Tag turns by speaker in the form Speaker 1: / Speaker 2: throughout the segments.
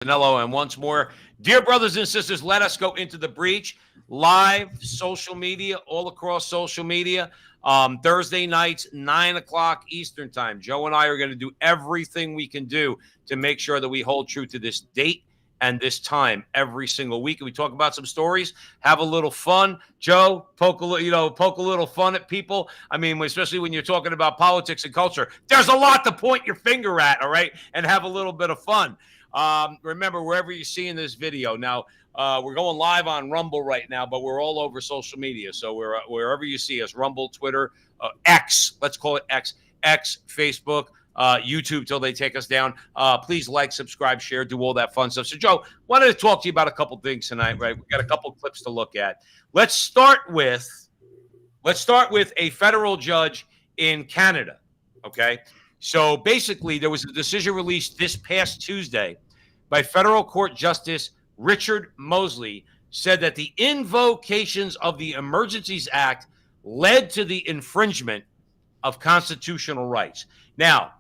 Speaker 1: Zanello, and once more, dear brothers and sisters, let us go into the breach. Live social media, all across social media. Thursday nights, 9 o'clock Eastern time. Joe and I are going to do everything we can do to make sure that we hold true to this date and this time every single week. And we talk about some stories, have a little fun. Joe, poke a little fun at people. I mean, especially when you're talking about politics and culture, there's a lot to point your finger at, all right, and have a little bit of fun. Remember, wherever you're seeing this video now, we're going live on Rumble right now, but we're all over social media. So wherever you see us, Rumble, Twitter, X, let's call it X, Facebook, YouTube till they take us down. Please like, subscribe, share, do all that fun stuff. So, Joe, wanted to talk to you about a couple things tonight, right? We got a couple clips to look at. Let's start with a federal judge in Canada, okay? So basically, there was a decision released this past Tuesday by federal court justice Richard Mosley, said that the invocations of the Emergencies Act led to the infringement of constitutional rights. Now,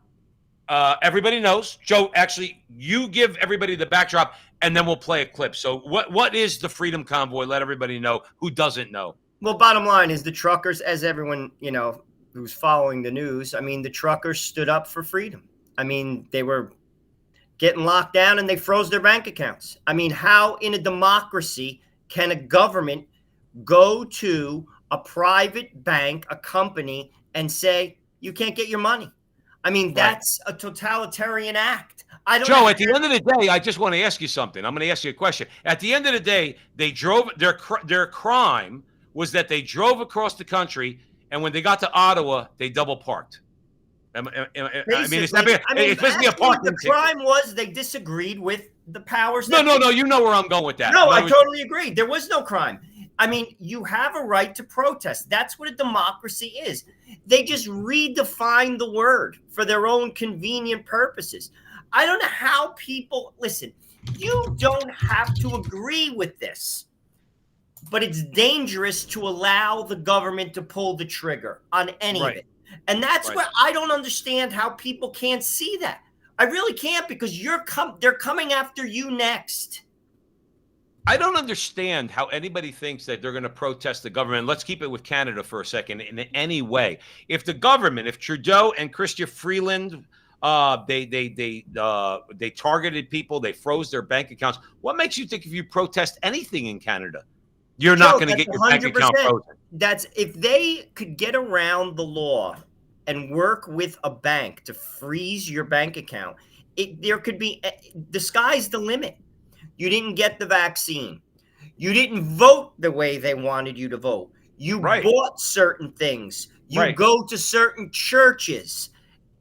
Speaker 1: everybody knows, Joe, actually, you give everybody the backdrop, and then we'll play a clip. So what is the Freedom Convoy? Let everybody know who doesn't know.
Speaker 2: Well, bottom line is the truckers, as everyone, who's following the news, I mean, the truckers stood up for freedom. I mean, they were getting locked down and they froze their bank accounts. I mean, how in a democracy can a government go to a private bank, a company, and say, you can't get your money? I mean, that's a totalitarian act.
Speaker 1: Joe, at the end of the day, I just want to ask you something. I'm going to ask you a question. At the end of the day, they drove their crime was that they drove across the country, and when they got to Ottawa, they double parked. I mean, it's basically a parking
Speaker 2: ticket. The crime was they disagreed with the powers.
Speaker 1: No. You know where I'm going with that.
Speaker 2: No, I totally agree. There was no crime. I mean, you have a right to protest. That's what a democracy is. They just redefine the word for their own convenient purposes. I don't know how people listen. You don't have to agree with this. But it's dangerous to allow the government to pull the trigger on any of it. And that's where I don't understand how people can't see that. I really can't, because they're coming after you next.
Speaker 1: I don't understand how anybody thinks that they're going to protest the government. Let's keep it with Canada for a second in any way. If the government, if Trudeau and Chrystia Freeland, they targeted people, they froze their bank accounts, what makes you think if you protest anything in Canada, you're not going to get your bank account frozen?
Speaker 2: That's if they could get around the law and work with a bank to freeze your bank account. There could be the sky's the limit. You didn't get the vaccine. You didn't vote the way they wanted you to vote. You bought certain things. You go to certain churches.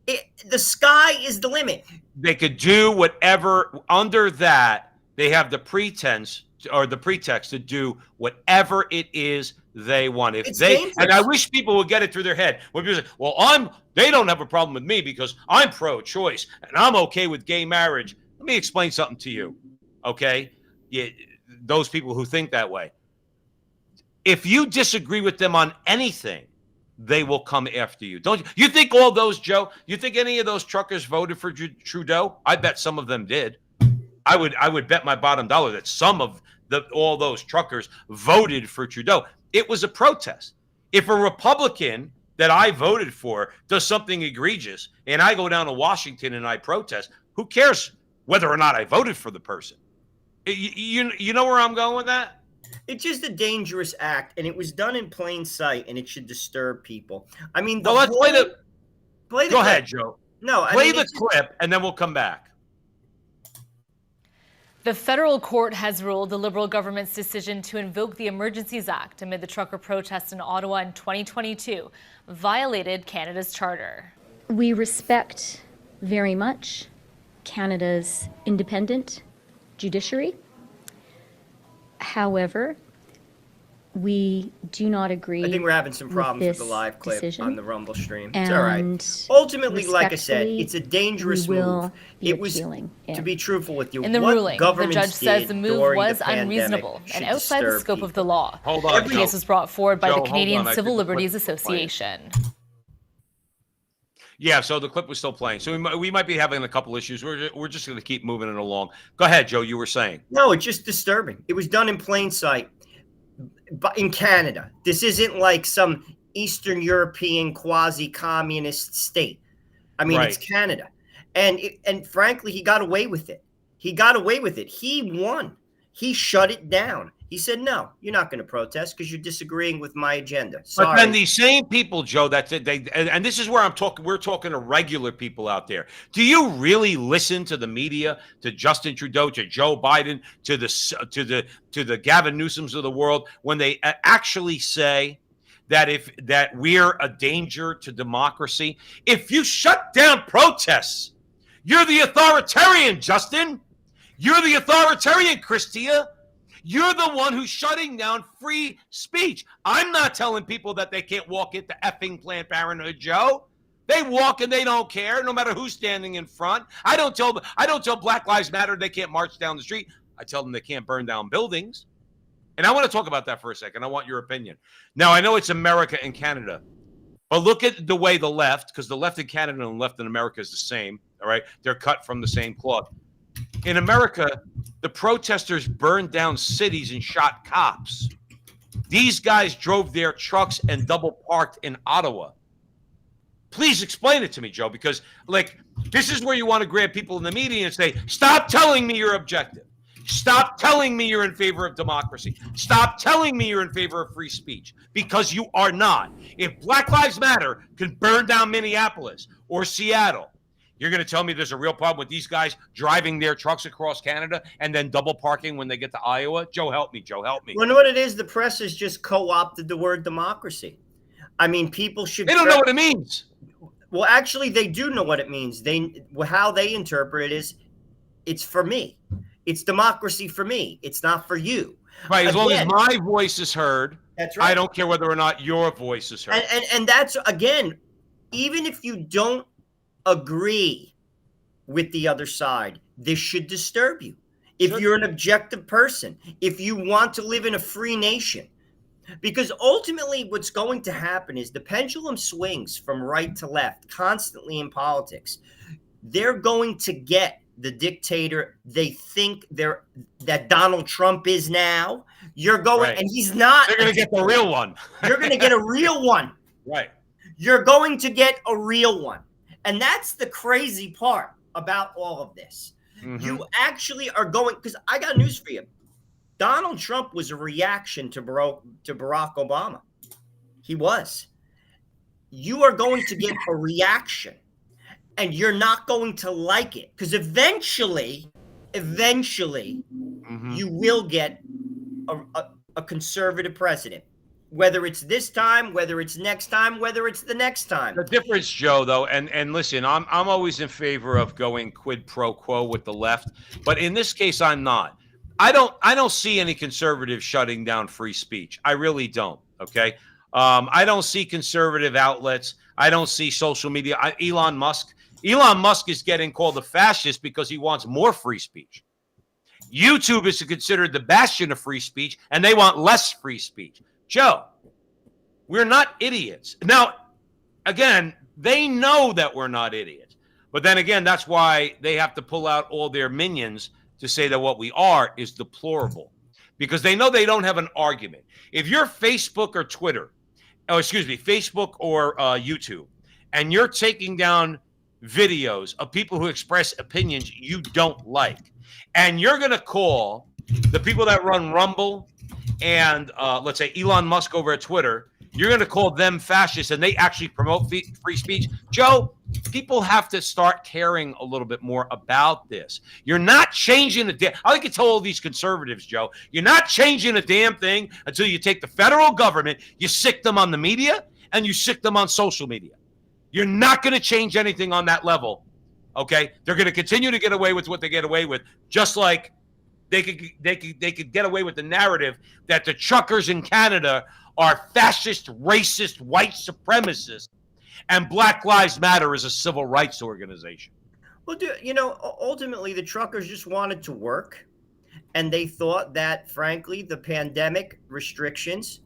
Speaker 2: The sky is the limit.
Speaker 1: They could do whatever under that. They have the pretext to do whatever it is they want. And I wish people would get it through their head. When people say, well, they don't have a problem with me because I'm pro-choice and I'm okay with gay marriage. Let me explain something to you. Okay? Those people who think that way. If you disagree with them on anything, they will come after you. Don't you think all those, Joe, you think any of those truckers voted for Trudeau? I bet some of them did. I would bet my bottom dollar that some of all those truckers voted for Trudeau. It was a protest. If a Republican that I voted for does something egregious and I go down to Washington and I protest, who cares whether or not I voted for the person? You know where I'm going with that?
Speaker 2: It's just a dangerous act, and it was done in plain sight, and it should disturb people. I mean,
Speaker 1: let's play the clip. Go ahead, Joe. Play the clip, and then we'll come back.
Speaker 3: The federal court has ruled the Liberal government's decision to invoke the Emergencies Act amid the trucker protests in Ottawa in 2022 violated Canada's charter.
Speaker 4: We respect very much Canada's independent judiciary. However, we do not agree.
Speaker 2: I think we're having some problems with the live clip on the Rumble stream. It's all right.
Speaker 4: Ultimately,
Speaker 2: like I said, it's a dangerous move. It was, to be truthful with you,
Speaker 3: in the ruling, the judge says the move was unreasonable and outside the scope of the law.
Speaker 1: Hold on,
Speaker 3: the case was brought forward by the Canadian Civil Liberties Association.
Speaker 1: Yeah, so the clip was still playing. So we might be having a couple issues. We're just going to keep moving it along. Go ahead, Joe. You were saying.
Speaker 2: No, it's just disturbing. It was done in plain sight. But in Canada, this isn't like some Eastern European quasi-communist state. I mean,
Speaker 1: Right.
Speaker 2: It's Canada. And frankly, he got away with it. He got away with it. He won. He shut it down. He said, no, you're not going to protest because you're disagreeing with my agenda. Sorry.
Speaker 1: But then these same people, Joe, and this is where I'm talking. We're talking to regular people out there. Do you really listen to the media, to Justin Trudeau, to Joe Biden, to the Gavin Newsoms of the world when they actually say that we're a danger to democracy? If you shut down protests, you're the authoritarian, Justin. You're the authoritarian, Christia. You're the one who's shutting down free speech. I'm not telling people that they can't walk into effing Planned Parenthood, Joe. They walk and they don't care, no matter who's standing in front. I don't tell Black Lives Matter they can't march down the street. I tell them they can't burn down buildings. And I want to talk about that for a second. I want your opinion. Now, I know it's America and Canada, but look at the way the left, because the left in Canada and the left in America is the same, all right? They're cut from the same cloth. In America, the protesters burned down cities and shot cops. These guys drove their trucks and double parked in Ottawa. Please explain it to me, Joe, because this is where you want to grab people in the media and say, stop telling me you're objective. Stop telling me you're in favor of democracy. Stop telling me you're in favor of free speech, because you are not. If Black Lives Matter can burn down Minneapolis or Seattle, you're going to tell me there's a real problem with these guys driving their trucks across Canada and then double parking when they get to Iowa? Joe, help me. Joe, help me.
Speaker 2: Well, you know what it is? The press has just co-opted the word democracy. I mean, people should...
Speaker 1: They don't know what it means.
Speaker 2: Well, actually, they do know what it means. How they interpret it is, it's for me. It's democracy for me. It's not for you.
Speaker 1: Right. As long as my voice is heard,
Speaker 2: that's right.
Speaker 1: I don't care whether or not your voice is heard.
Speaker 2: And that's, again, even if you don't agree with the other side, this should disturb you. If you're an objective person, if you want to live in a free nation, because ultimately what's going to happen is the pendulum swings from right to left constantly in politics. They're going to get the dictator they think that Donald Trump is now. You're going, and he's not.
Speaker 1: They're going to get the real one.
Speaker 2: You're going to get a real one.
Speaker 1: Right.
Speaker 2: You're going to get a real one. And that's the crazy part about all of this. Mm-hmm. You actually are going, because I got news for you. Donald Trump was a reaction to Barack Obama. He was. You are going to get a reaction, and you're not going to like it, because eventually, you will get a conservative president. Whether it's this time, whether it's next time, whether it's the next time.
Speaker 1: The difference, Joe, though, and listen, I'm always in favor of going quid pro quo with the left, but in this case, I'm not. I don't see any conservatives shutting down free speech. I really don't. Okay, I don't see conservative outlets. I don't see social media. Elon Musk is getting called a fascist because he wants more free speech. YouTube is considered the bastion of free speech, and they want less free speech. Joe, we're not idiots. Now, again, they know that we're not idiots. But then again, that's why they have to pull out all their minions to say that what we are is deplorable. Because they know they don't have an argument. If you're Facebook or Facebook or YouTube, and you're taking down videos of people who express opinions you don't like, and you're going to call the people that run Rumble and let's say Elon Musk over at Twitter, you're going to call them fascists, and they actually promote free speech. Joe, people have to start caring a little bit more about this. You're not changing I like to tell all these conservatives, Joe, you're not changing a damn thing until you take the federal government, you sick them on the media, and you sick them on social media. You're not going to change anything on that level, okay? They're going to continue to get away with what they get away with, just like they could get away with the narrative that the truckers in Canada are fascist, racist, white supremacists, and Black Lives Matter is a civil rights organization.
Speaker 2: Well, ultimately, the truckers just wanted to work, and they thought that, frankly, the pandemic restrictions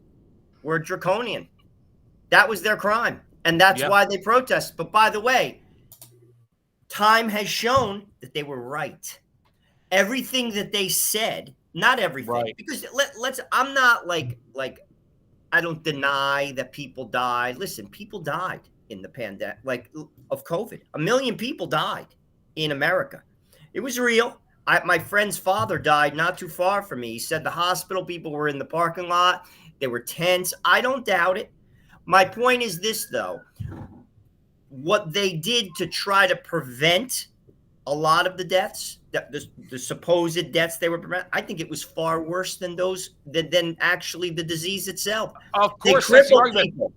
Speaker 2: were draconian. That was their crime. And that's
Speaker 1: Yeah.
Speaker 2: why they protest. But by the way, time has shown that they were right. Everything that they said, not everything,
Speaker 1: Right.
Speaker 2: because let's, I'm not like, I don't deny that people died. Listen, people died in the pandemic, like of COVID. 1 million people died in America. It was real. My friend's father died not too far from me. He said the hospital people were in the parking lot. They were tense. I don't doubt it. My point is this, though. What they did to try to prevent a lot of the deaths, the supposed deaths they were preventing, I think it was far worse than those, than actually the disease itself.
Speaker 1: Of
Speaker 2: They
Speaker 1: course, that's the
Speaker 2: crippled
Speaker 1: argument.
Speaker 2: people.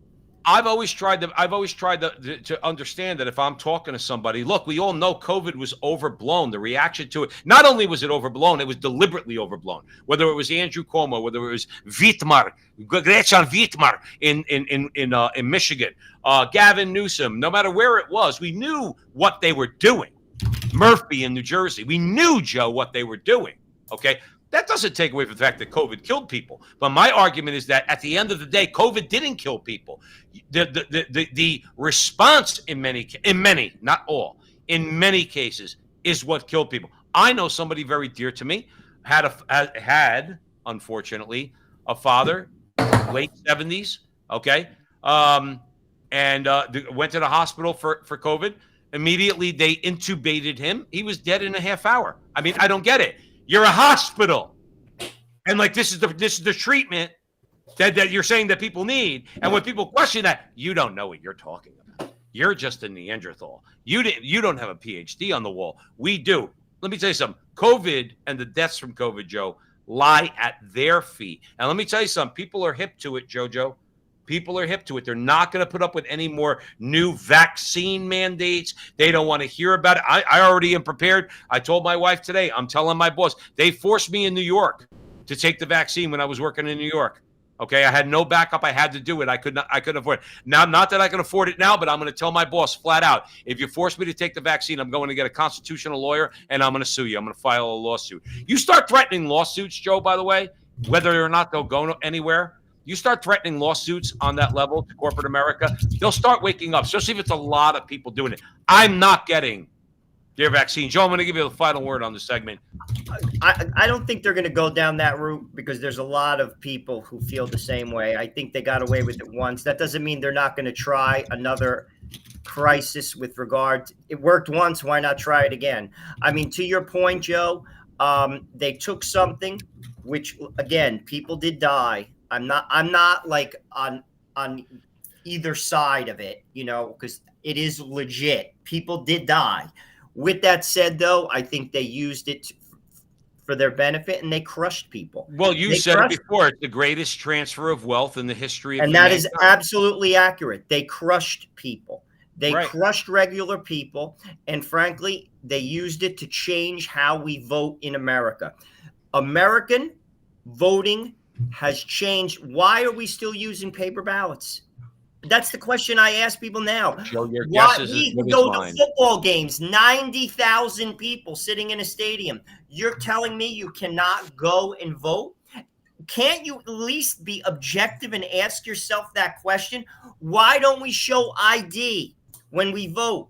Speaker 1: I've always tried to understand that if I'm talking to somebody, look, we all know COVID was overblown. The reaction to it, not only was it overblown, it was deliberately overblown. Whether it was Andrew Cuomo, whether it was Wittmar, Gretchen Wittmar in Michigan, Gavin Newsom, no matter where it was, we knew what they were doing. Murphy in New Jersey, we knew, Joe, what they were doing. Okay. That doesn't take away from the fact that COVID killed people. But my argument is that at the end of the day, COVID didn't kill people. The response in many, not all, in many cases is what killed people. I know somebody very dear to me had unfortunately, a father, late 70s, okay, and went to the hospital for COVID. Immediately, they intubated him. He was dead in a half hour. I mean, I don't get it. You're a hospital, and like this is the treatment that you're saying that people need. And when people question that, you don't know what you're talking about. You're just a Neanderthal. You don't have a PhD on the wall. We do. Let me tell you something. COVID and the deaths from COVID, Joe, lie at their feet. And let me tell you something. People are hip to it, Jojo. People are hip to it. They're not going to put up with any more new vaccine mandates. They don't want to hear about it. I already am prepared. I told my wife today, I'm telling my boss, they forced me in New York to take the vaccine when I was working in New York. Okay, I had no backup. I had to do it. I couldn't afford it. Now, not that I can afford it now, but I'm going to tell my boss flat out, if you force me to take the vaccine, I'm going to get a constitutional lawyer and I'm going to sue you. I'm going to file a lawsuit. You start threatening lawsuits, Joe, by the way, whether or not they'll go anywhere. You start threatening lawsuits on that level to corporate America, they'll start waking up, especially if it's a lot of people doing it. I'm not getting their vaccine. Joe, I'm going to give you the final word on this segment.
Speaker 2: I don't think they're going to go down that route because there's a lot of people who feel the same way. I think they got away with it once. That doesn't mean they're not going to try another crisis with regard to, it worked once. Why not try it again? I mean, to your point, Joe, they took something which, again, people did die. I'm not like on either side of it, you know, because it is legit. People did die. With that said, though, I think they used it for their benefit and they crushed people.
Speaker 1: Well, you said it before. It's the greatest transfer of wealth in the history of
Speaker 2: humanity. And that is absolutely accurate. They crushed people. They crushed regular people. And frankly, they used it to change how we vote in America. American voting has changed. Why are we still using paper ballots? That's the question I ask people now.
Speaker 1: Joe, your guess is as good as mine.
Speaker 2: Football games, 90,000 people sitting in a stadium. You're telling me you cannot go and vote? Can't you at least be objective and ask yourself that question? Why don't we show ID when we vote?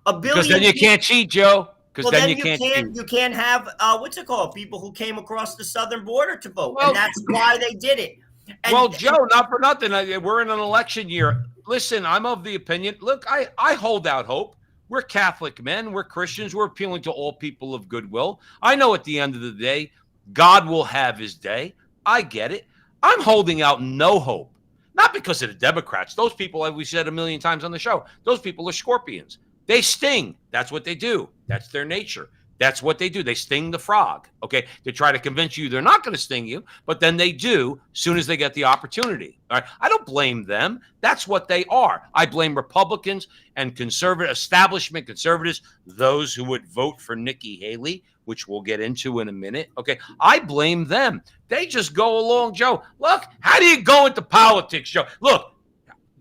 Speaker 1: Because then you can't cheat, Joe. Because then you can't cheat.
Speaker 2: You can't have what's it called? People who came across the southern border to vote, and that's why they did it. And,
Speaker 1: Joe, not for nothing. We're in an election year. Listen, I'm of the opinion. Look, I hold out hope. We're Catholic men. We're Christians. We're appealing to all people of goodwill. I know at the end of the day, God will have his day. I get it. I'm holding out no hope. Not because of the Democrats. Those people, like we said a million times on the show, those people are scorpions. They sting. That's what they do. That's their nature. That's what they do. They sting the frog, okay? They try to convince you they're not going to sting you, but then they do as soon as they get the opportunity. All right? I don't blame them. That's what they are. I blame Republicans and establishment conservatives, those who would vote for Nikki Haley, which we'll get into in a minute, okay? I blame them. They just go along, Joe. Look, how do you go into politics, Joe? Look,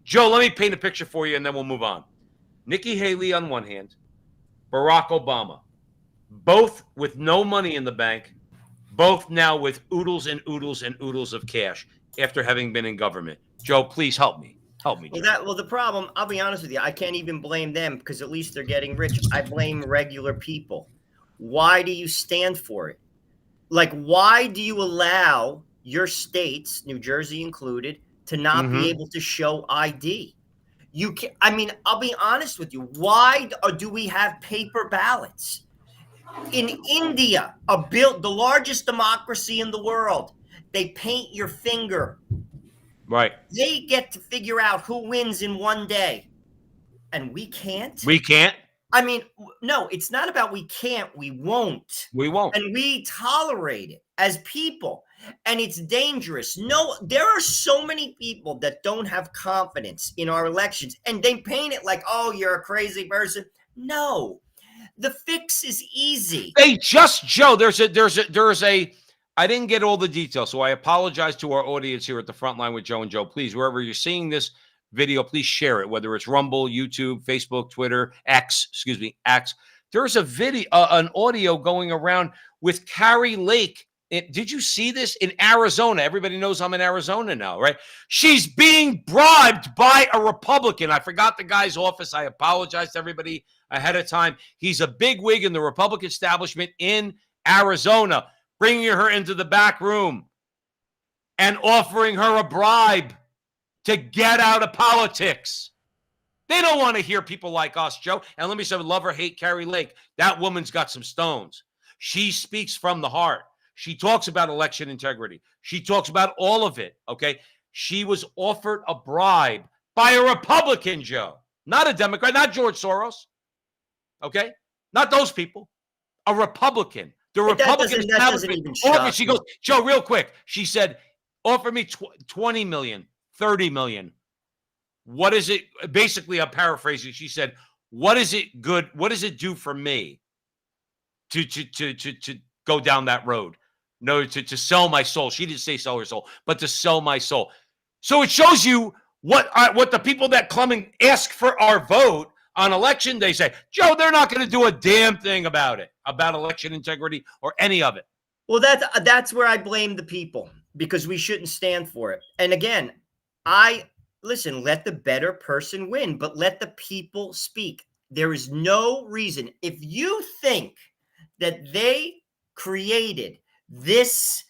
Speaker 1: Joe, let me paint a picture for you, and then we'll move on. Nikki Haley on one hand, Barack Obama, both with no money in the bank, both now with oodles and oodles and oodles of cash after having been in government. Joe, please help me. Help me, Joe.
Speaker 2: Well, the problem, I'll be honest with you, I can't even blame them because at least they're getting rich. I blame regular people. Why do you stand for it? Like, why do you allow your states, New Jersey included, to not be able to show ID? You can, I mean, I'll be honest with you. Why do we have paper ballots? In India, the largest democracy in the world, they paint your finger.
Speaker 1: Right.
Speaker 2: They get to figure out who wins in one day. And we can't?
Speaker 1: We can't.
Speaker 2: I mean, no, it's not about we can't, we won't.
Speaker 1: We won't.
Speaker 2: And we tolerate it as people. And it's dangerous. No, there are so many people that don't have confidence in our elections. And they paint it like, oh, you're a crazy person. No. The fix is easy.
Speaker 1: They just, Joe, there's a, I didn't get all the details, so I apologize to our audience here at the front line with Joe and Joe. Please, wherever you're seeing this video, please share it, whether it's Rumble, YouTube, Facebook, Twitter, X. There's a video, an audio going around with Carrie Lake. Did you see this in Arizona? Everybody knows I'm in Arizona now, right? She's being bribed by a Republican. I forgot the guy's office. I apologize to everybody ahead of time. He's a bigwig in the Republican establishment in Arizona, bringing her into the back room and offering her a bribe to get out of politics. They don't want to hear people like us, Joe. And let me say, love or hate Carrie Lake, that woman's got some stones. She speaks from the heart. She talks about election integrity. She talks about all of it, okay? She was offered a bribe by a Republican, Joe, not a Democrat, not George Soros, okay? Not those people. A Republican. The Republican establishment offered, she goes, Joe, real quick. She said, offer me 20 million, 30 million. What is it? Basically, I'm paraphrasing. She said, what is it good? What does it do for me to go down that road? No, to sell my soul. She didn't say sell her soul, but to sell my soul. So it shows you what the people that come and ask for our vote on election day say, Joe, they're not going to do a damn thing about it, about election integrity or any of it.
Speaker 2: Well, that's where I blame the people, because we shouldn't stand for it. And again, listen, let the better person win, but let the people speak. There is no reason. If you think that they created this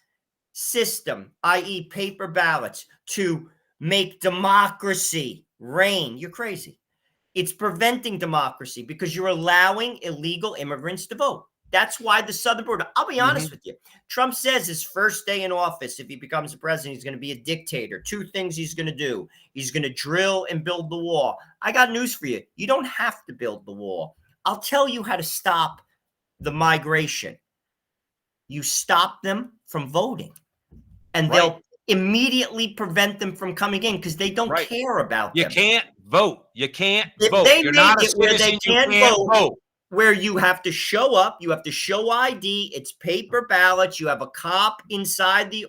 Speaker 2: system, i.e. paper ballots, to make democracy reign, you're crazy. It's preventing democracy because you're allowing illegal immigrants to vote. That's why the southern border, I'll be honest with you. Trump says his first day in office, if he becomes president, he's going to be a dictator. Two things he's going to do. He's going to drill and build the wall. I got news for you. You don't have to build the wall. I'll tell you how to stop the migration. You stop them from voting, and they'll immediately prevent them from coming in because they don't care about them.
Speaker 1: You can't vote. You can't
Speaker 2: if
Speaker 1: vote.
Speaker 2: They
Speaker 1: You're
Speaker 2: make
Speaker 1: not a
Speaker 2: it where
Speaker 1: citizen.
Speaker 2: they can't vote. Where you have to show up, you have to show ID, it's paper ballots, you have a cop inside the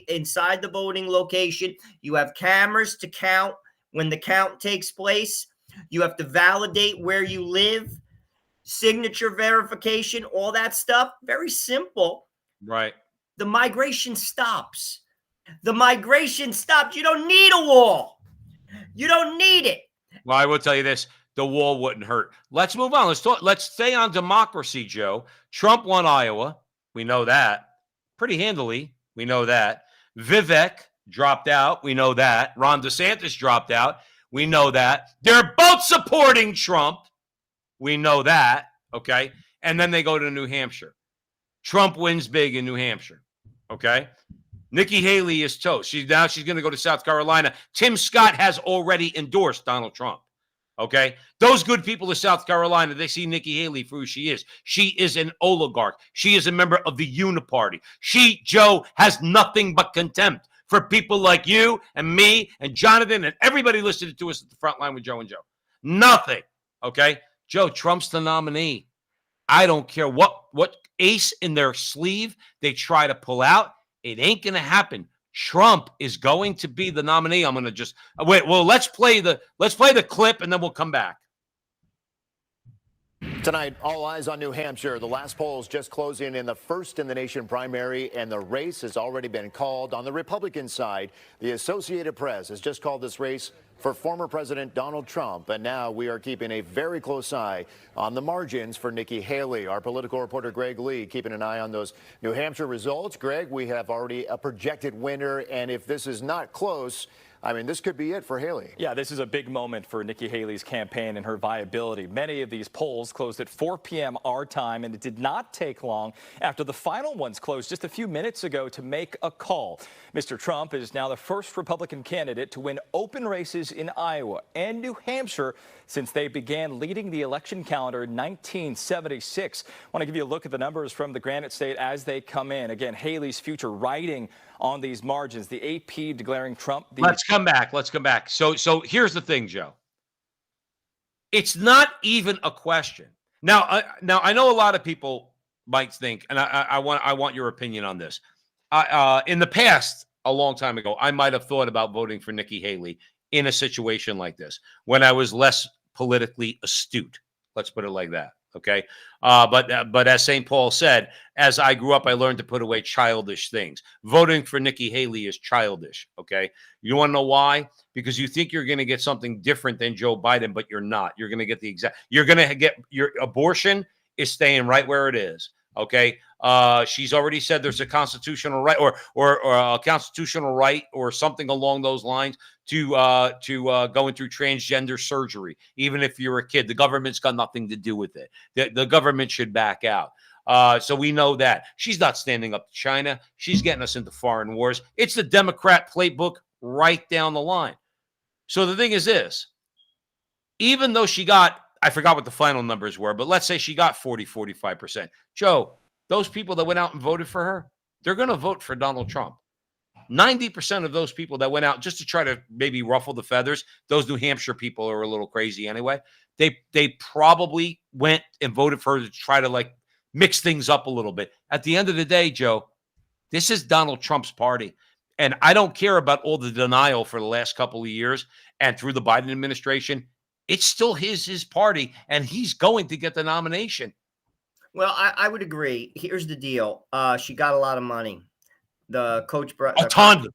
Speaker 2: inside the voting location, you have cameras to count when the count takes place, you have to validate where you live, signature verification, all that stuff. Very simple.
Speaker 1: Right.
Speaker 2: The migration stops. The migration stops. You don't need a wall. You don't need it.
Speaker 1: Well, I will tell you this. The wall wouldn't hurt. Let's move on. Let's stay on democracy, Joe. Trump won Iowa. We know that. Pretty handily. We know that. Vivek dropped out. We know that. Ron DeSantis dropped out. We know that. They're both supporting Trump. We know that. Okay. And then they go to New Hampshire. Trump wins big in New Hampshire. Okay. Nikki Haley is toast. She's going to go to South Carolina. Tim Scott has already endorsed Donald Trump. Okay. Those good people of South Carolina, they see Nikki Haley for who she is. She is an oligarch. She is a member of the Uniparty. She, Joe, has nothing but contempt for people like you and me and Jonathan and everybody listening to us at the front line with Joe and Joe. Nothing. Okay. Joe, Trump's the nominee. I don't care what ace in their sleeve they try to pull out. It ain't going to happen. Trump is going to be the nominee. I'm going to just wait. Well, let's play the clip and then we'll come back.
Speaker 5: Tonight, all eyes on New Hampshire. The last polls just closing in the first in the nation primary, and the race has already been called on the Republican side. The Associated Press has just called this race for former President Donald Trump. And now we are keeping a very close eye on the margins for Nikki Haley. Our political reporter Greg Lee keeping an eye on those New Hampshire results. Greg, we have already a projected winner, and if this is not close, I mean, this could be it for Haley.
Speaker 6: Yeah, this is a big moment for Nikki Haley's campaign and her viability. Many of these polls closed at 4 p.m. our time, and it did not take long after the final ones closed just a few minutes ago to make a call. Mr. Trump is now the first Republican candidate to win open races in Iowa and New Hampshire since they began leading the election calendar in 1976. I want to give you a look at the numbers from the Granite State as they come in. Again, Haley's future riding on these margins. The AP declaring Trump the...
Speaker 1: Let's come back. Let's come back. So here's the thing, Joe. It's not even a question. Now I know a lot of people might think, and I want your opinion on this. In the past, a long time ago, I might have thought about voting for Nikki Haley in a situation like this when I was less politically astute. Let's put it like that. Okay. But as St. Paul said, as I grew up, I learned to put away childish things. Voting for Nikki Haley is childish. Okay. You want to know why? Because you think you're going to get something different than Joe Biden, but you're not. You're going to get you're going to get your abortion is staying right where it is. Okay. She's already said there's a constitutional right or a constitutional right or something along those lines to going through transgender surgery. Even if you're a kid, the government's got nothing to do with it. The government should back out. So we know that she's not standing up to China. She's getting us into foreign wars. It's the Democrat playbook right down the line. So the thing is this, even though she got, I forgot what the final numbers were, but let's say she got 45%. Joe, those people that went out and voted for her, they're going to vote for Donald Trump. 90% of those people that went out just to try to maybe ruffle the feathers, those New Hampshire people are a little crazy anyway. They probably went and voted for her to try to like mix things up a little bit. At the end of the day, Joe, this is Donald Trump's party. And I don't care about all the denial for the last couple of years and through the Biden administration. It's still his party, and he's going to get the nomination.
Speaker 2: Well, I would agree. Here's the deal. She got a lot of money. The coach brought
Speaker 1: a ton.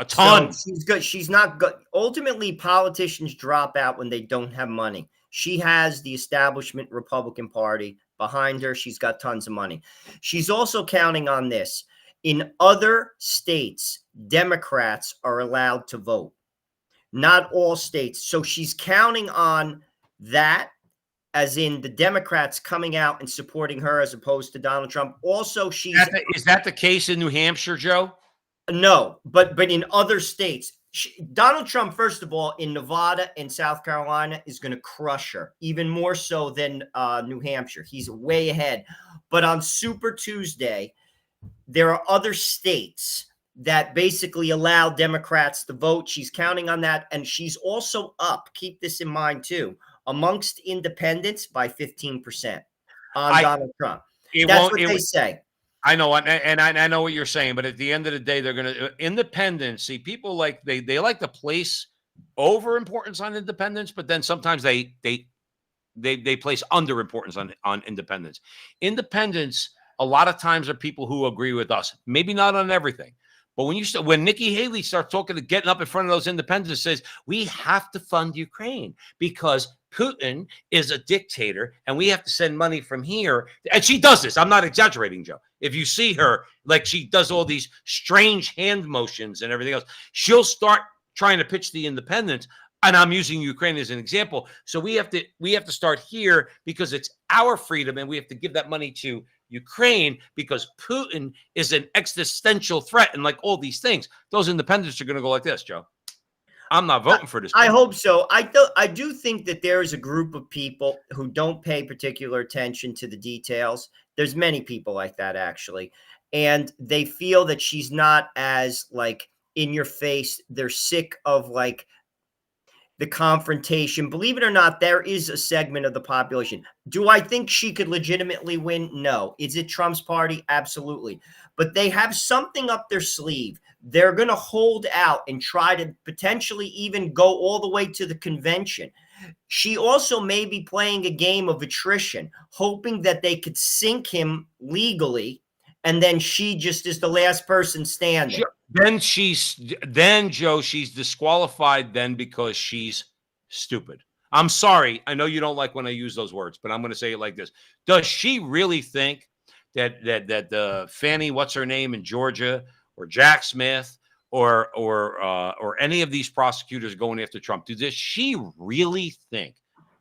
Speaker 2: So she's good. She's not good. Ultimately, politicians drop out when they don't have money. She has the establishment Republican Party behind her. She's got tons of money. She's also counting on this. In other states, Democrats are allowed to vote. Not all states. So she's counting on that, as in the Democrats coming out and supporting her as opposed to Donald Trump. Also,
Speaker 1: is that the case in New Hampshire, Joe?
Speaker 2: No, but in other states, Donald Trump, first of all, in Nevada and South Carolina is going to crush her, even more so than New Hampshire. He's way ahead. But on Super Tuesday, there are other states that basically allow Democrats to vote. She's counting on that. And she's also up, keep this in mind too, amongst independents by 15% on Donald Trump. That's what they say.
Speaker 1: I know, and I know what you're saying, but at the end of the day, they're going to independence. See, people like they like to place over importance on independence, but then sometimes they place under importance on independence. Independents a lot of times are people who agree with us, maybe not on everything. But when Nikki Haley starts getting up in front of those independents and says, we have to fund Ukraine because Putin is a dictator and we have to send money from here. And she does this. I'm not exaggerating, Joe. If you see her, like she does all these strange hand motions and everything else, she'll start trying to pitch the independents. And I'm using Ukraine as an example. So we have to start here because it's our freedom and we have to give that money to Ukraine because Putin is an existential threat and like all these things. Those independents are going to go like this, Joe. I'm not voting for this.
Speaker 2: I hope so. I do think that there is a group of people who don't pay particular attention to the details. There's many people like that, actually. And they feel that she's not as like in your face. They're sick of like the confrontation. Believe it or not, there is a segment of the population. Do I think she could legitimately win? No. Is it Trump's party? Absolutely. But they have something up their sleeve. They're going to hold out and try to potentially even go all the way to the convention. She also may be playing a game of attrition, hoping that they could sink him legally, and then she just is the last person standing.
Speaker 1: then Joe, she's disqualified then because she's stupid. I'm sorry. I know you don't like when I use those words, but I'm going to say it like this. Does she really think that Fannie, what's her name in Georgia, or Jack Smith, or any of these prosecutors going after Trump, does she really think?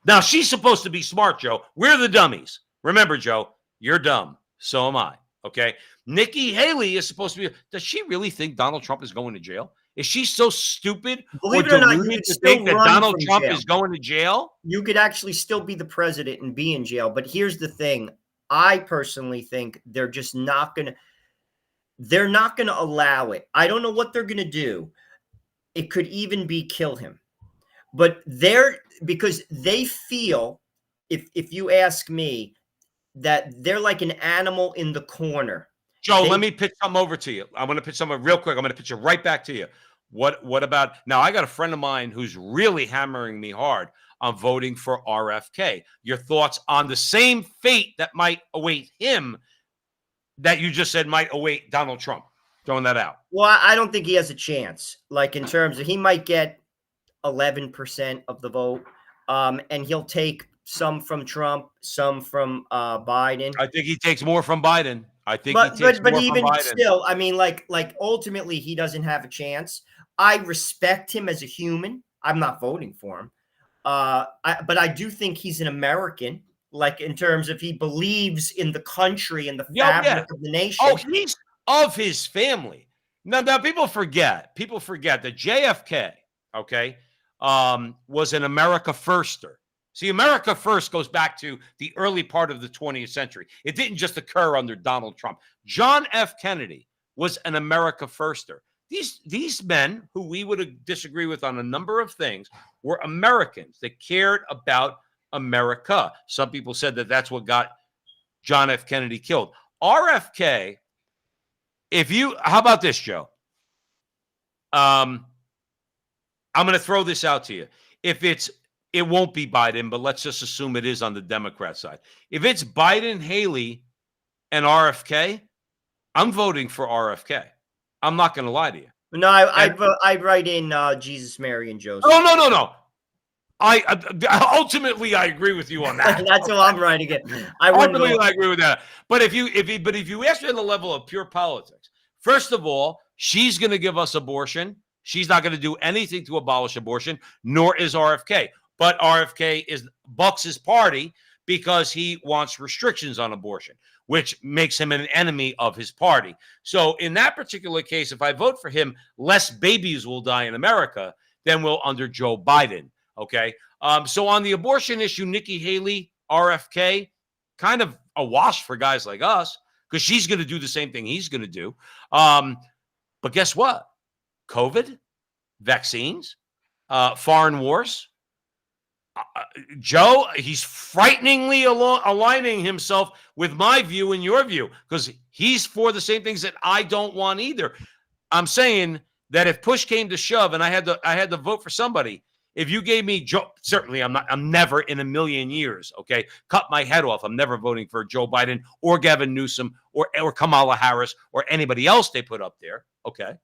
Speaker 1: Now, she's supposed to be smart, Joe. We're the dummies. Remember, Joe, you're dumb. So am I. Okay. Nikki Haley is supposed to be. Does she really think Donald Trump is going to jail? Is she so stupid
Speaker 2: Believe it or not, you
Speaker 1: deluded
Speaker 2: could
Speaker 1: to
Speaker 2: still
Speaker 1: think that
Speaker 2: run
Speaker 1: Donald
Speaker 2: from
Speaker 1: Trump
Speaker 2: jail.
Speaker 1: is going to jail?
Speaker 2: You could actually still be the president and be in jail. But here's the thing. I personally think they're just not going to. They're not going to allow it. I don't know what they're going to do. It could even be kill him. But because they feel, if you ask me, that they're like an animal in the corner.
Speaker 1: Joe, let me pitch something over to you. I'm going to pitch something real quick. I'm going to pitch it right back to you. What about now? I got a friend of mine who's really hammering me hard on voting for RFK. Your thoughts on the same fate that might await him that you just said might await Donald Trump? Throwing that out.
Speaker 2: Well, I don't think he has a chance. Like, in terms of, he might get 11% of the vote, and he'll take some from Trump, some from Biden.
Speaker 1: I think he takes more from Biden. I think
Speaker 2: But
Speaker 1: he takes more
Speaker 2: even
Speaker 1: from Biden.
Speaker 2: still, I mean, like ultimately, he doesn't have a chance. I respect him as a human. I'm not voting for him. But I do think he's an American, like, in terms of he believes in the country and the fabric of the nation.
Speaker 1: Oh, he's of his family. Now people forget that JFK, okay, was an America firster. See, America First goes back to the early part of the 20th century. It didn't just occur under Donald Trump. John F. Kennedy was an America firster. These men, who we would disagree with on a number of things, were Americans that cared about America. Some people said that that's what got John F. Kennedy killed. RFK, how about this, Joe? I'm going to throw this out to you. It won't be Biden, but let's just assume it is on the Democrat side. If it's Biden, Haley, and RFK, I'm voting for RFK. I'm not going to lie to you.
Speaker 2: No, I write in Jesus, Mary, and Joseph.
Speaker 1: Oh, no. I ultimately I agree with you on that.
Speaker 2: That's what I'm writing it. I
Speaker 1: agree with that. But if you ask me on the level of pure politics, first of all, she's going to give us abortion. She's not going to do anything to abolish abortion, nor is RFK. But RFK bucks his party because he wants restrictions on abortion, which makes him an enemy of his party. So in that particular case, if I vote for him, less babies will die in America than will under Joe Biden. Okay. So on the abortion issue, Nikki Haley, RFK, kind of a wash for guys like us, because she's going to do the same thing he's going to do. But guess what? COVID, vaccines, foreign wars. Joe, he's frighteningly aligning himself with my view and your view, because he's for the same things that I don't want either. I'm saying that if push came to shove and I had to vote for somebody, if you gave me Joe, certainly I'm never in a million years, okay, cut my head off. I'm never voting for Joe Biden or Gavin Newsom or Kamala Harris or anybody else they put up there, okay?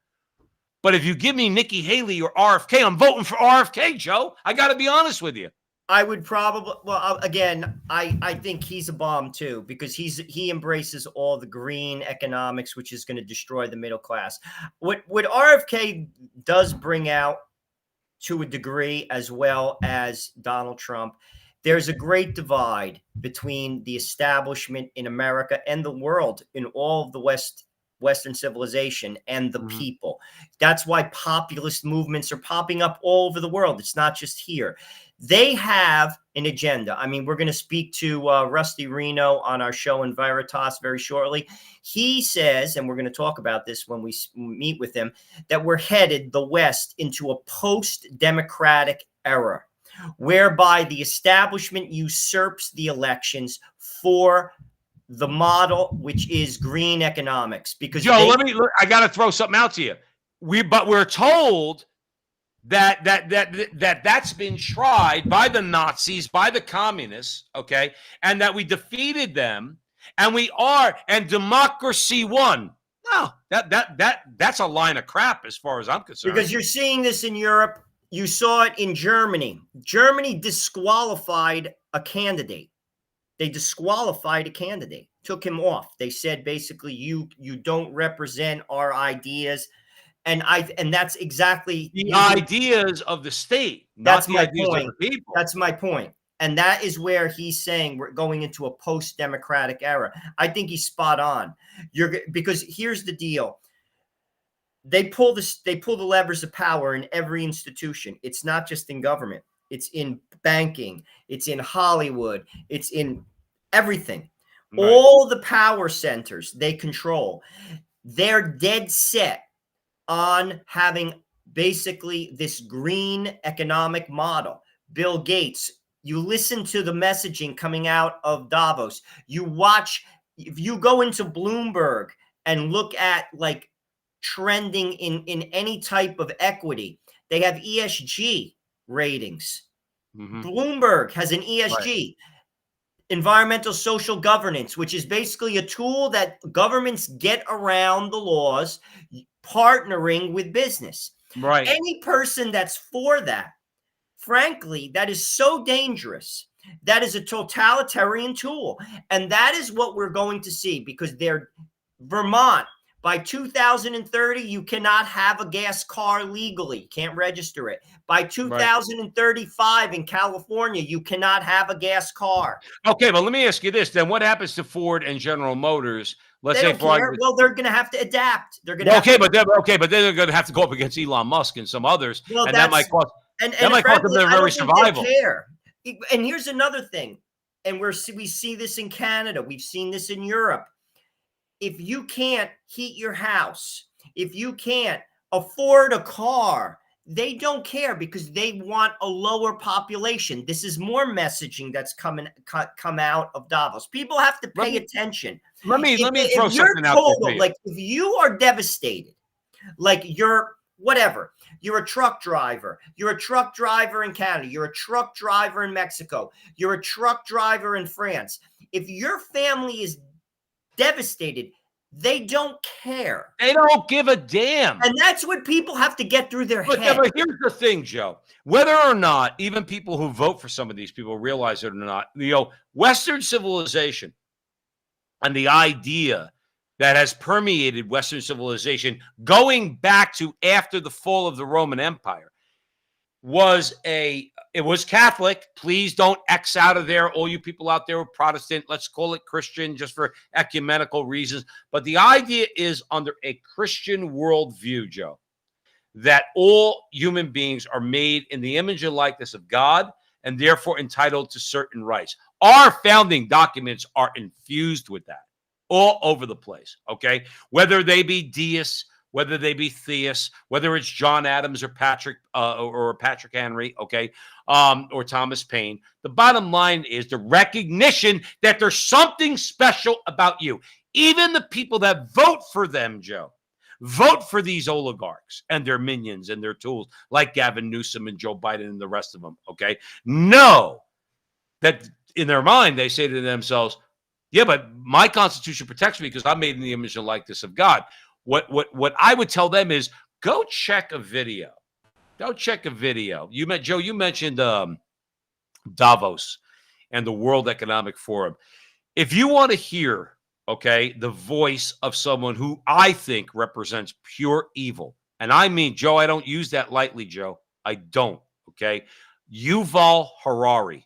Speaker 1: But if you give me Nikki Haley or RFK, I'm voting for RFK, Joe. I got to be honest with you.
Speaker 2: I would probably, again, I think he's a bomb too, because he embraces all the green economics, which is going to destroy the middle class. What RFK does bring out, to a degree, as well as Donald Trump, there's a great divide between the establishment in America and the world, in all of the Western civilization, and the people. That's why populist movements are popping up all over the world. It's not just here. They have an agenda. I mean, we're going to speak to Rusty Reno on our show in Veritas very shortly. He says, and we're going to talk about this when we meet with him, that we're headed, the West, into a post-democratic era, whereby the establishment usurps the elections for the model, which is green economics. Because
Speaker 1: Joe, I got to throw something out to you. We're told that's been tried by the Nazis, by the communists, okay, and that we defeated them, and democracy won. No, that's a line of crap as far as I'm concerned.
Speaker 2: Because you're seeing this in Europe. You saw it in Germany. Germany disqualified a candidate. They disqualified a candidate, took him off. They said basically, you don't represent our ideas. And that's exactly
Speaker 1: the ideas of the state, not the ideas of the people.
Speaker 2: That's my point. And that is where he's saying we're going into a post-democratic era. I think he's spot on. Because here's the deal. They pull the levers of power in every institution. It's not just in government. It's in banking. It's in Hollywood. It's in everything. Right. All the power centers they control. They're dead set on having basically this green economic model. Bill Gates, you listen to the messaging coming out of Davos. You watch, if you go into Bloomberg and look at like trending in any type of equity, they have ESG ratings. Mm-hmm. Bloomberg has an ESG. Right. Environmental social governance, which is basically a tool that governments get around the laws, partnering with business.
Speaker 1: Right.
Speaker 2: Any person that's for that, frankly, that is so dangerous. That is a totalitarian tool. And that is what we're going to see, because Vermont, by 2030, you cannot have a gas car legally. You can't register it. By 2035 in California, you cannot have a gas car.
Speaker 1: Okay, but let me ask you this. Then what happens to Ford and General Motors? Let's say
Speaker 2: well, they're going to have to adapt. They're going to
Speaker 1: but then they're going to have to go up against Elon Musk and some others,
Speaker 2: well,
Speaker 1: and that might cost them their very survival.
Speaker 2: And here's another thing, and we see this in Canada. We've seen this in Europe. If you can't heat your house, if you can't afford a car, they don't care, because they want a lower population. This is more messaging that's come out of Davos. People have to pay attention.
Speaker 1: Let me throw something out there.
Speaker 2: Like, if you are devastated, like you're a truck driver. You're a truck driver in Canada. You're a truck driver in Mexico. You're a truck driver in France. If your family is devastated, they don't care.
Speaker 1: They don't give a damn.
Speaker 2: And that's what people have to get through their head.
Speaker 1: But here's the thing, Joe. Whether or not even people who vote for some of these people realize it or not, Western civilization and the idea that has permeated Western civilization going back to after the fall of the Roman Empire it was Catholic. Please don't X out of there. All you people out there were Protestant. Let's call it Christian just for ecumenical reasons. But the idea is, under a Christian worldview, Joe, that all human beings are made in the image and likeness of God and therefore entitled to certain rights. Our founding documents are infused with that all over the place, okay? Whether they be deists, whether they be theists, whether it's John Adams or Patrick Henry, okay, or Thomas Paine. The bottom line is the recognition that there's something special about you. Even the people that vote for them, Joe, vote for these oligarchs and their minions and their tools, like Gavin Newsom and Joe Biden and the rest of them, okay? Know that in their mind, they say to themselves, yeah, but my Constitution protects me because I'm made in the image and likeness of God. What I would tell them is, go check a video. Go check a video. Joe, you mentioned Davos and the World Economic Forum. If you want to hear, okay, the voice of someone who I think represents pure evil, and I mean, Joe, I don't use that lightly, Joe. I don't, okay? Yuval Harari.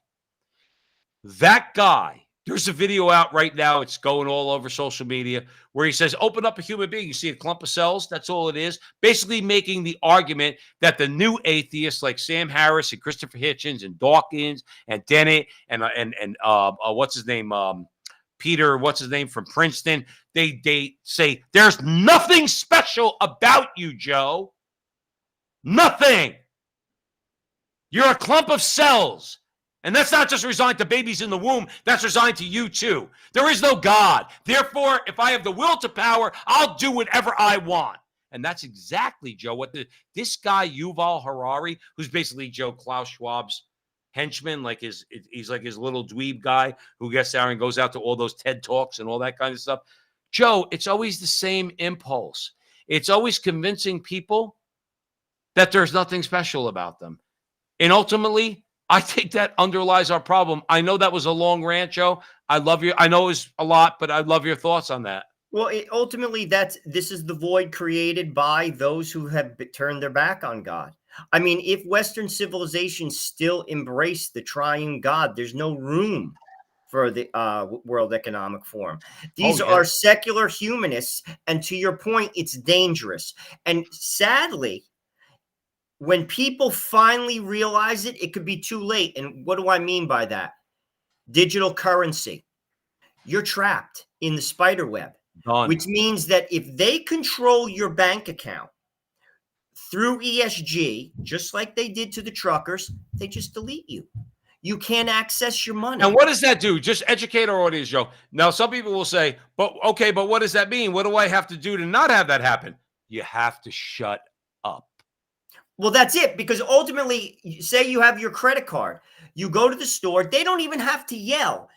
Speaker 1: That guy, there's a video out right now. It's going all over social media where he says, open up a human being. You see a clump of cells. That's all it is. Basically making the argument that the new atheists like Sam Harris and Christopher Hitchens and Dawkins and Dennett and what's his name? Peter, what's his name from Princeton? They say there's nothing special about you, Joe. Nothing. You're a clump of cells. And that's not just resigned to babies in the womb. That's resigned to you, too. There is no God. Therefore, if I have the will to power, I'll do whatever I want. And that's exactly, Joe, what this guy, Yuval Harari, who's basically Joe Klaus Schwab's henchman, he's like his little dweeb guy who gets there and goes out to all those TED Talks and all that kind of stuff. Joe, it's always the same impulse. It's always convincing people that there's nothing special about them. And ultimately, I think that underlies our problem. I know that was a long rant, Joe. I love you. I know it was a lot, but I love your thoughts on that.
Speaker 2: Well, ultimately, this is the void created by those who have turned their back on God. I mean, if Western civilization still embraced the triune God, there's no room for the World Economic Forum. These are secular humanists, and to your point, it's dangerous. And sadly, when people finally realize it, it could be too late. And what do I mean by that? Digital currency. You're trapped in the spider web, which means that if they control your bank account through ESG, just like they did to the truckers, they just delete you. You can't access your money.
Speaker 1: And what does that do? Just educate our audience, Joe. Now, some people will say, but what does that mean? What do I have to do to not have that happen? You have to shut up.
Speaker 2: Well, that's it. Because ultimately, say you have your credit card. You go to the store. They don't even have to yell.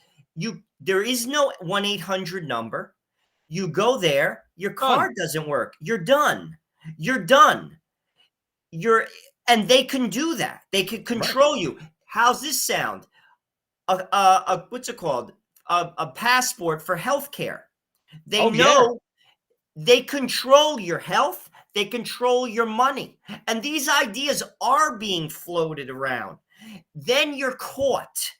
Speaker 2: There is no 1-800 number. You go there. Your card doesn't work. You're done. You're done. And they can do that. They can control you. How's this sound? What's it called? A passport for healthcare. They know they control your health. They control your money. And these ideas are being floated around. Then you're caught.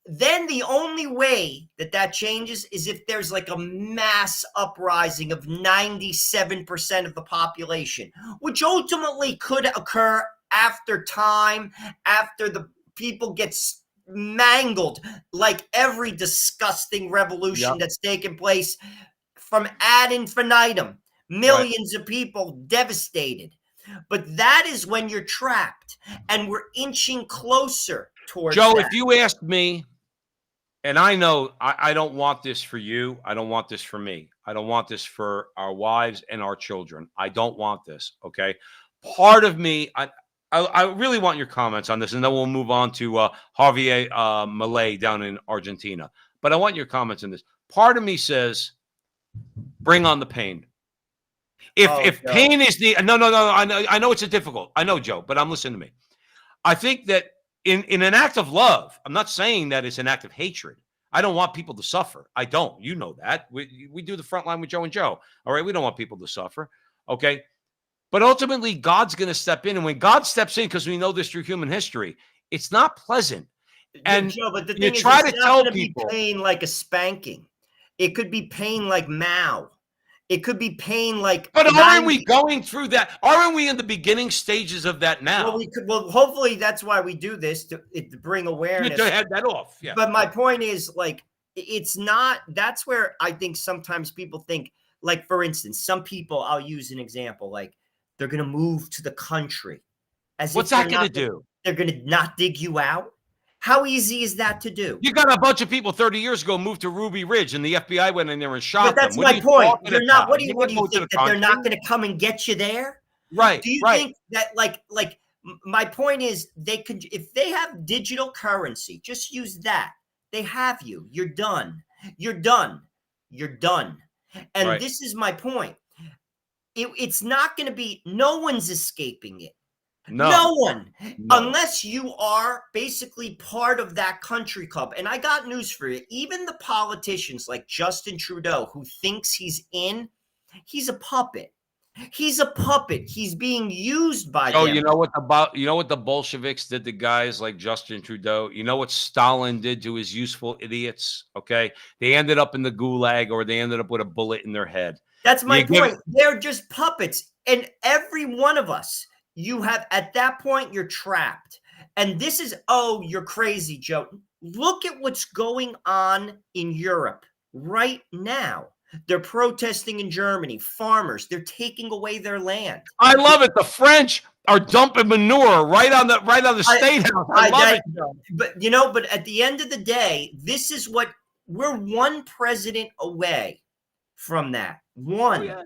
Speaker 2: Then the only way that changes is if there's like a mass uprising of 97% of the population, which ultimately could occur after time, after the people get mangled, like every disgusting revolution that's taken place from ad infinitum. Millions of people devastated. But that is when you're trapped, and we're inching closer towards
Speaker 1: Joe,
Speaker 2: that.
Speaker 1: if you ask me, and I know I don't want this for you. I don't want this for me. I don't want this for our wives and our children. I don't want this, okay? Part of me, I really want your comments on this, and then we'll move on to Javier Milei down in Argentina. But I want your comments on this. Part of me says, bring on the pain. If pain is the no, I know it's a difficult. I know, Joe, but I'm listening to me. I think that in an act of love, I'm not saying that it's an act of hatred. I don't want people to suffer. I don't. You know that. We do the front line with Joe and Joe. All right. We don't want people to suffer. Okay. But ultimately, God's going to step in. And when God steps in, because we know this through human history, it's not pleasant. And
Speaker 2: Joe, but the
Speaker 1: you
Speaker 2: thing
Speaker 1: try
Speaker 2: is,
Speaker 1: to
Speaker 2: it's
Speaker 1: tell
Speaker 2: not going to be
Speaker 1: people
Speaker 2: pain like a spanking. It could be pain like Mao. It could be pain like.
Speaker 1: But aren't we going through that? Aren't we in the beginning stages of that now?
Speaker 2: Well, hopefully that's why we do this to bring awareness.
Speaker 1: To head that off. Yeah.
Speaker 2: But my point is, like, it's not. That's where I think sometimes people think, like, for instance, some people. I'll use an example. Like, they're going to move to the country.
Speaker 1: What's that going to do?
Speaker 2: They're going to not dig you out. How easy is that to do?
Speaker 1: You got a bunch of people 30 years ago moved to Ruby Ridge, and the FBI went in there and shot them.
Speaker 2: But that's my point. You're not. What do you think that they're not going to come and get you there?
Speaker 1: Right.
Speaker 2: Do you think that like my point is they could, if they have digital currency, just use that. They have you. You're done. You're done. You're done. And this is my point. It's not going to be. No one's escaping it. No one, unless you are basically part of that country club. And I got news for you. Even the politicians like Justin Trudeau, who thinks he's in, he's a puppet. He's a puppet. He's being used by them.
Speaker 1: Oh, you know what the Bolsheviks did to guys like Justin Trudeau? You know what Stalin did to his useful idiots? Okay. They ended up in the gulag, or they ended up with a bullet in their head.
Speaker 2: That's my point. They're just puppets. And every one of us, you have, at that point, you're trapped. And this is, you're crazy, Joe. Look at what's going on in Europe right now. They're protesting in Germany. Farmers, they're taking away their land.
Speaker 1: I love it. The French are dumping manure right on the state house. I love it.
Speaker 2: But at the end of the day, this is what we're one president away from that. One. Oh, yeah.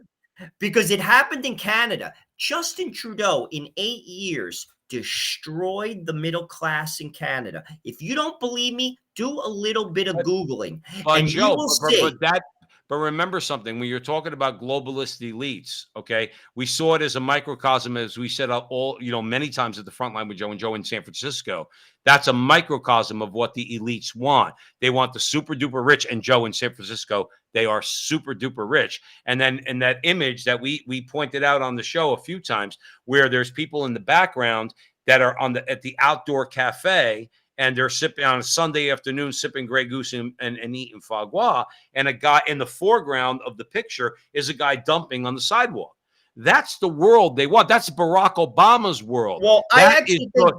Speaker 2: Because it happened in Canada. Justin Trudeau, in 8 years, destroyed the middle class in Canada. If you don't believe me, do a little bit of Googling.
Speaker 1: But
Speaker 2: and
Speaker 1: Joe,
Speaker 2: you will see.
Speaker 1: But remember something, when you're talking about globalist elites, okay, we saw it as a microcosm, as we said many times at the front line with Joe and Joe in San Francisco. That's a microcosm of what the elites want. They want the super duper rich, and Joe in San Francisco, they are super duper rich. And then in that image that we pointed out on the show a few times, where there's people in the background that are at the outdoor cafe, and they're sipping on a Sunday afternoon, sipping Grey Goose and eating foie gras. And a guy in the foreground of the picture is a guy dumping on the sidewalk. That's the world they want. That's Barack Obama's world.
Speaker 2: Well, I actually think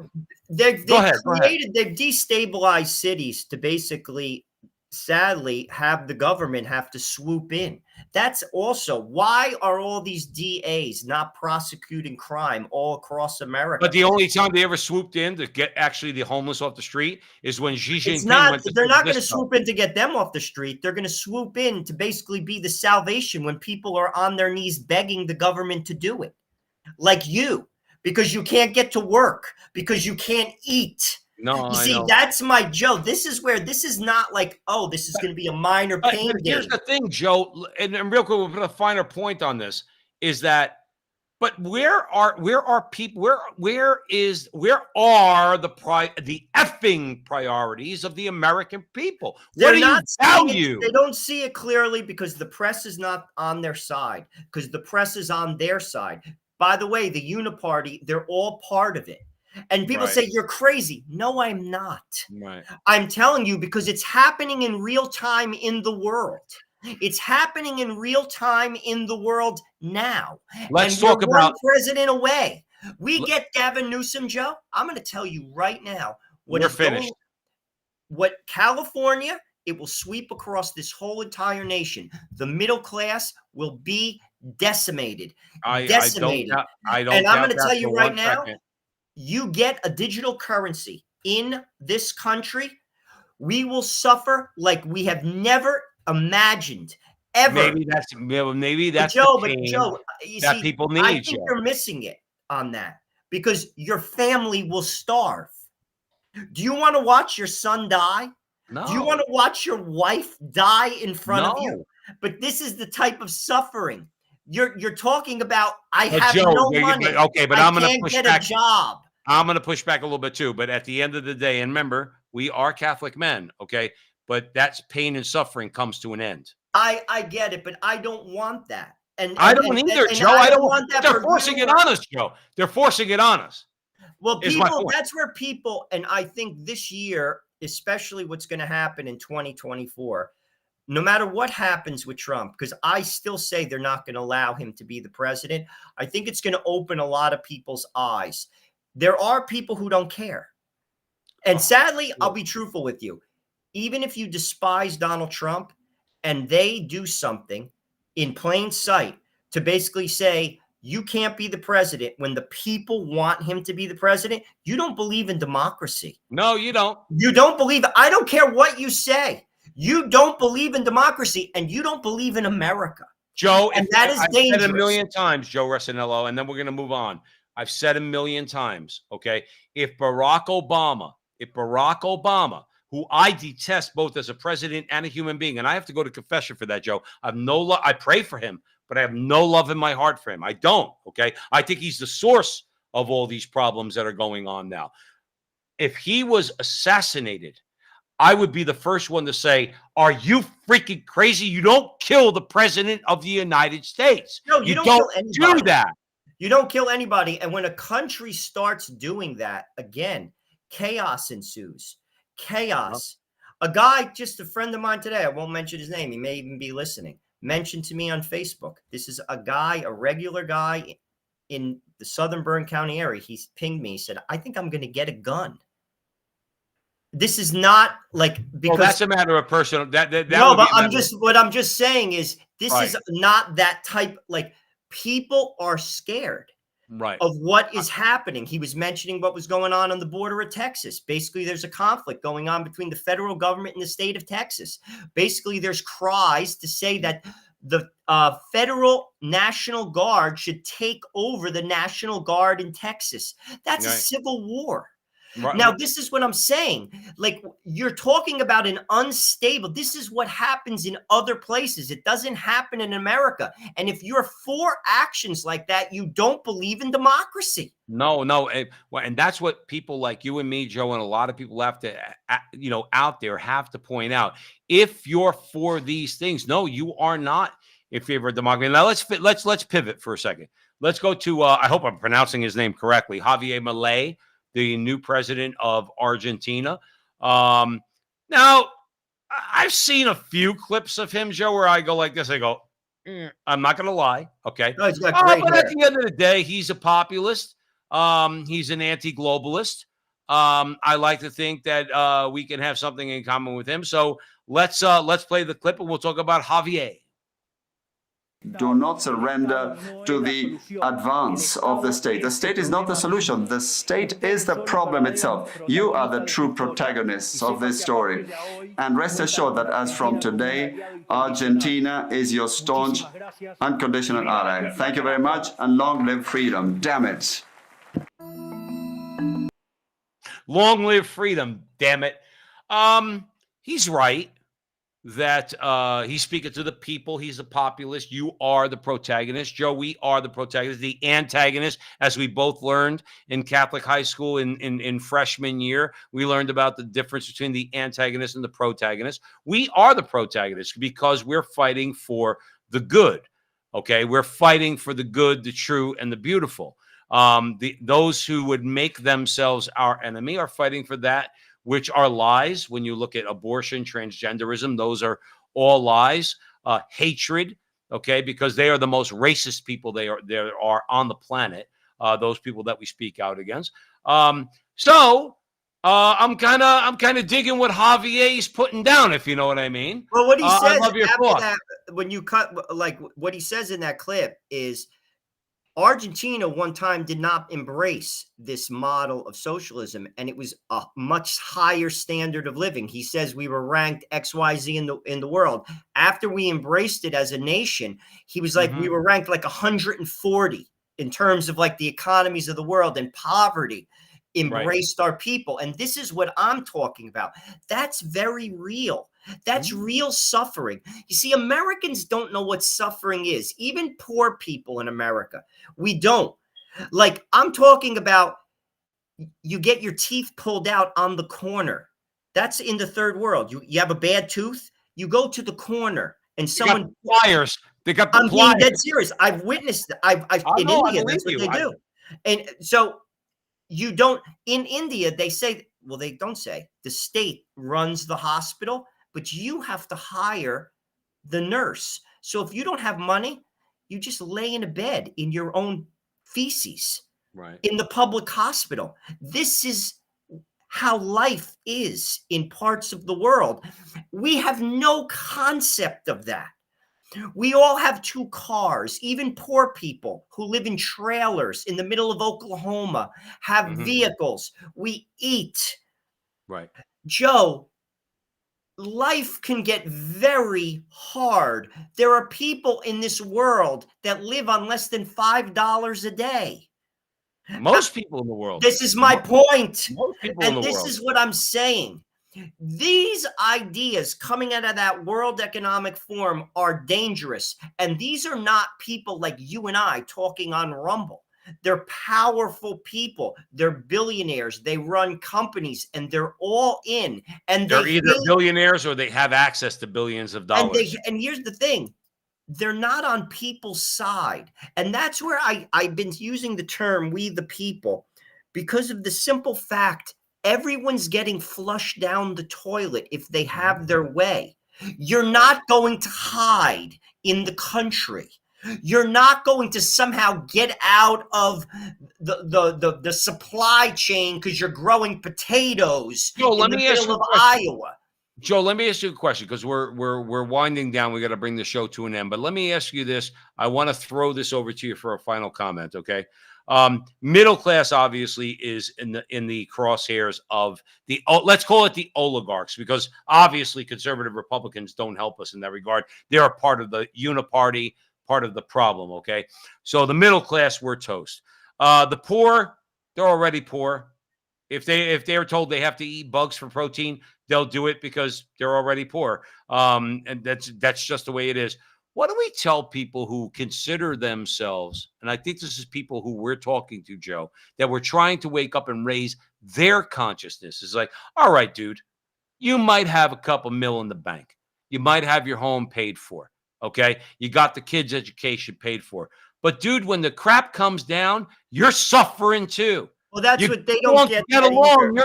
Speaker 2: they've destabilized cities to basically, sadly, have the government have to swoop in. That's also why are all these DAs not prosecuting crime all across America?
Speaker 1: But the only time they ever swooped in to get actually the homeless off the street is when Xi Jinping went to
Speaker 2: they're not going to swoop in to get them off the street. They're going to swoop in to basically be the salvation when people are on their knees begging the government to do it. Like you, because you can't get to work, because you can't eat.
Speaker 1: No,
Speaker 2: you see, that's my Joe. This is where this is not like, oh, this is going to be a minor pain game.
Speaker 1: Here's the thing, Joe, and real quick, we'll put a finer point on this, is that, but where are people, where are the effing priorities of the American people? What do you value?
Speaker 2: They don't see it clearly because the press is not on their side, because the press is on their side. By the way, the Uniparty, they're all part of it. And people say, you're crazy. No, I'm not.
Speaker 1: Right.
Speaker 2: I'm telling you because it's happening in real time in the world. It's happening in real time in the world now.
Speaker 1: Let's talk about
Speaker 2: one president away. We get Gavin Newsom, Joe. I'm going to tell you right now.
Speaker 1: We're finished.
Speaker 2: What California, it will sweep across this whole entire nation. The middle class will be decimated. Decimated.
Speaker 1: I don't
Speaker 2: and I'm going to tell you right now. You get a digital currency in this country, we will suffer like we have never imagined ever.
Speaker 1: Maybe that's
Speaker 2: Joe,
Speaker 1: you see, people need.
Speaker 2: I think you're missing it on that because your family will starve. Do you want to watch your son die?
Speaker 1: No.
Speaker 2: Do you want to watch your wife die in front of you? But this is the type of suffering. You're talking about. I have no money.
Speaker 1: Okay, but I'm going to push
Speaker 2: back.
Speaker 1: Get
Speaker 2: a job.
Speaker 1: I'm going to push back a little bit too. But at the end of the day, and remember, we are Catholic men, okay? But that's pain and suffering comes to an end.
Speaker 2: I get it, but I don't want that. And
Speaker 1: I don't either, Joe. I don't want that. They're forcing it on us, Joe. They're forcing it on us.
Speaker 2: Well, people, that's where people, and I think this year, especially what's going to happen in 2024, no matter what happens with Trump, because I still say they're not going to allow him to be the president. I think it's going to open a lot of people's eyes. There are people who don't care. And sadly, I'll be truthful with you. Even if you despise Donald Trump and they do something in plain sight to basically say, you can't be the president when the people want him to be the president, you don't believe in democracy.
Speaker 1: No, you don't.
Speaker 2: You don't believe. I don't care what you say. You don't believe in democracy and you don't believe in America.
Speaker 1: Joe,
Speaker 2: and that is dangerous.
Speaker 1: I've said a million times, Joe Rossinello, and then we're going to move on. I've said a million times, okay? If Barack Obama, who I detest both as a president and a human being, and I have to go to confession for that, Joe. I have no love. I pray for him, but I have no love in my heart for him. I don't, okay? I think he's the source of all these problems that are going on now. If he was assassinated, I would be the first one to say, are you freaking crazy? You don't kill the president of the United States.
Speaker 2: No, you don't
Speaker 1: do that.
Speaker 2: You don't kill anybody. And when a country starts doing that, again, chaos ensues. Chaos. A guy, just a friend of mine today, I won't mention his name, he may even be listening, mentioned to me on Facebook. This is a guy, a regular guy in the Southern Bern County area. He pinged me. He said, I think I'm going to get a gun. This is not like because
Speaker 1: that's a matter of personal. That
Speaker 2: no, but what I'm just saying is this is not that type. Like people are scared of what is happening. He was mentioning what was going on the border of Texas. Basically, there's a conflict going on between the federal government and the state of Texas. Basically, there's cries to say that the federal National Guard should take over the National Guard in Texas. That's a civil war.
Speaker 1: Right.
Speaker 2: Now, this is what I'm saying. Like, you're talking about an unstable. This is what happens in other places. It doesn't happen in America. And if you're for actions like that, you don't believe in democracy.
Speaker 1: No, no, and that's what people like you and me, Joe, and a lot of people have to, out there have to point out. If you're for these things, no, you are not in favor of democracy. Now let's pivot for a second. Let's go to I hope I'm pronouncing his name correctly, Javier Milei, the new president of Argentina. Now I've seen a few clips of him, Joe, where I go like this. I go, I'm not going to lie, okay,
Speaker 2: Oh, he's got great
Speaker 1: but
Speaker 2: hair.
Speaker 1: at the end of the day, he's a populist. He's an anti-globalist. I like to think that we can have something in common with him. So let's play the clip and we'll talk about Javier.
Speaker 7: Do not surrender to the advance of the state. The state is not the solution. The state is the problem itself. You are the true protagonists of this story. And rest assured that as from today, Argentina is your staunch, unconditional ally. Thank you very much, and long live freedom. Damn it.
Speaker 1: Long live freedom, damn it. He's right that he's speaking to the people. He's a populist. You are the protagonist. Joe, we are the protagonist. The antagonist, as we both learned in Catholic high school in freshman year, we learned about the difference between the antagonist and the protagonist. We are the protagonist because we're fighting for the good, okay? We're fighting for the good, the true, and the beautiful. Those who would make themselves our enemy are fighting for that which are lies. When you look at abortion, transgenderism, those are all lies. Hatred, okay, because they are the most racist people there are on the planet. Those people that we speak out against. So I'm kind of digging what Javier is putting down, if you know what I mean.
Speaker 2: Well, what he says
Speaker 1: I love your
Speaker 2: after
Speaker 1: thought.
Speaker 2: that, when you cut, like what he says in that clip is, Argentina one time did not embrace this model of socialism, and it was a much higher standard of living. He says we were ranked XYZ in the world. After we embraced it as a nation, he was like, we were ranked like 140 in terms of like the economies of the world, and poverty embraced our people. And this is what I'm talking about. That's very real. That's real suffering. You see, Americans don't know what suffering is. Even poor people in America, we don't. Like, I'm talking about, you get your teeth pulled out on the corner. That's in the third world. You have a bad tooth, you go to the corner and someone
Speaker 1: pliers. They got the
Speaker 2: I'm
Speaker 1: pliers.
Speaker 2: being dead serious. I've witnessed it. In India, that's what they do. And so you don't, in India, they say, well, they don't say, the state runs the hospital, but you have to hire the nurse. So if you don't have money, you just lay in a bed in your own feces in the public hospital. This is how life is in parts of the world. We have no concept of that. We all have two cars. Even poor people who live in trailers in the middle of Oklahoma have vehicles. We eat.
Speaker 1: Right.
Speaker 2: Joe, life can get very hard. There are people in this world that live on less than $5 a day.
Speaker 1: Most people in the world.
Speaker 2: This is my point.
Speaker 1: Most people in
Speaker 2: And
Speaker 1: the
Speaker 2: this
Speaker 1: world.
Speaker 2: is what I'm saying. These ideas coming out of that World Economic Forum are dangerous. And these are not people like you and I talking on Rumble. They're powerful people. They're billionaires. They run companies, and they're all in. And
Speaker 1: they're either billionaires or they have access to billions of dollars.
Speaker 2: And here's the thing. They're not on people's side. And that's where I've been using the term we the people, because of the simple fact everyone's getting flushed down the toilet if they have their way. You're not going to hide in the country. You're not going to somehow get out of the supply chain because you're growing potatoes in the middle of Iowa.
Speaker 1: Joe, let me ask you a question, because we're winding down. We got to bring the show to an end. But let me ask you this. I want to throw this over to you for a final comment. Okay. Middle class obviously is in the crosshairs of the, let's call it the oligarchs, because obviously conservative Republicans don't help us in that regard. They're a part of the uniparty, part of the problem. Okay. So the middle class, we're toast. The poor, they're already poor. If they are told they have to eat bugs for protein, they'll do it because they're already poor. And that's just the way it is. What do we tell people who consider themselves, and I think this is people who we're talking to, Joe, that we're trying to wake up and raise their consciousness? It's like, all right, dude, you might have a couple mil in the bank. You might have your home paid for. Okay. You got the kids' education paid for. But dude, when the crap comes down, you're suffering too.
Speaker 2: Well, that's
Speaker 1: You
Speaker 2: what they don't get
Speaker 1: along.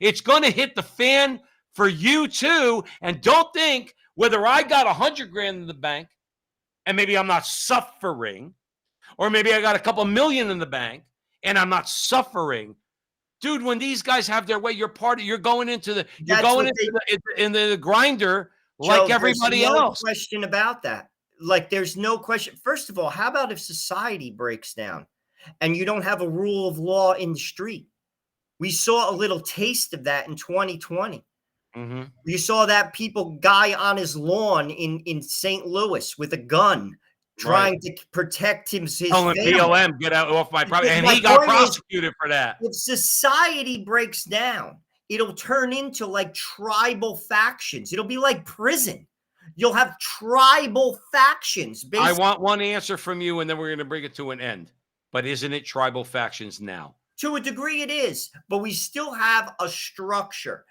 Speaker 1: It's gonna hit the fan for you too. And don't think whether I got 100 grand in the bank and maybe I'm not suffering, or maybe I got a couple million in the bank and I'm not suffering. Dude, when these guys have their way, you're going into the grinder like everybody else.
Speaker 2: There's no question about that. Like, there's no question. First of all, how about if society breaks down and you don't have a rule of law in the street? We saw a little taste of that in 2020.
Speaker 1: Mm-hmm.
Speaker 2: You saw that guy on his lawn in St. Louis with a gun trying to protect his family.
Speaker 1: BLM, get out off my property. And he got prosecuted for that.
Speaker 2: If society breaks down, it'll turn into like tribal factions. It'll be like prison. You'll have tribal factions.
Speaker 1: I want one answer from you, and then we're going to bring it to an end. But isn't it tribal factions now?
Speaker 2: To a degree it is, but we still have a structure.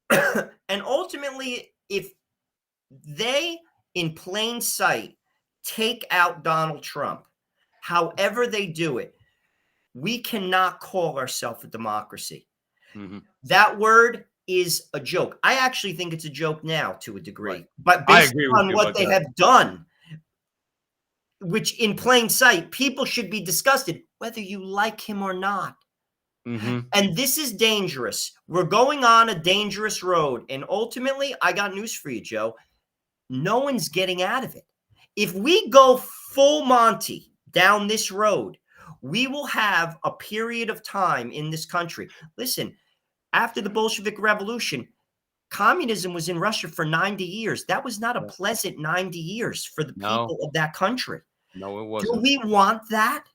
Speaker 2: And ultimately, if they, in plain sight, take out Donald Trump, however they do it, we cannot call ourselves a democracy. Mm-hmm. That word is a joke. I actually think it's a joke now to a degree, right. But based on what they have done, which in plain sight, people should be disgusted, whether you like him or not. Mm-hmm. And this is dangerous. We're going on a dangerous road. And ultimately, I got news for you, Joe. No one's getting out of it. If we go full Monty down this road, we will have a period of time in this country. Listen, after the Bolshevik Revolution, communism was in Russia for 90 years. That was not a pleasant 90 years for the people of that country.
Speaker 1: No, it wasn't.
Speaker 2: Do we want that?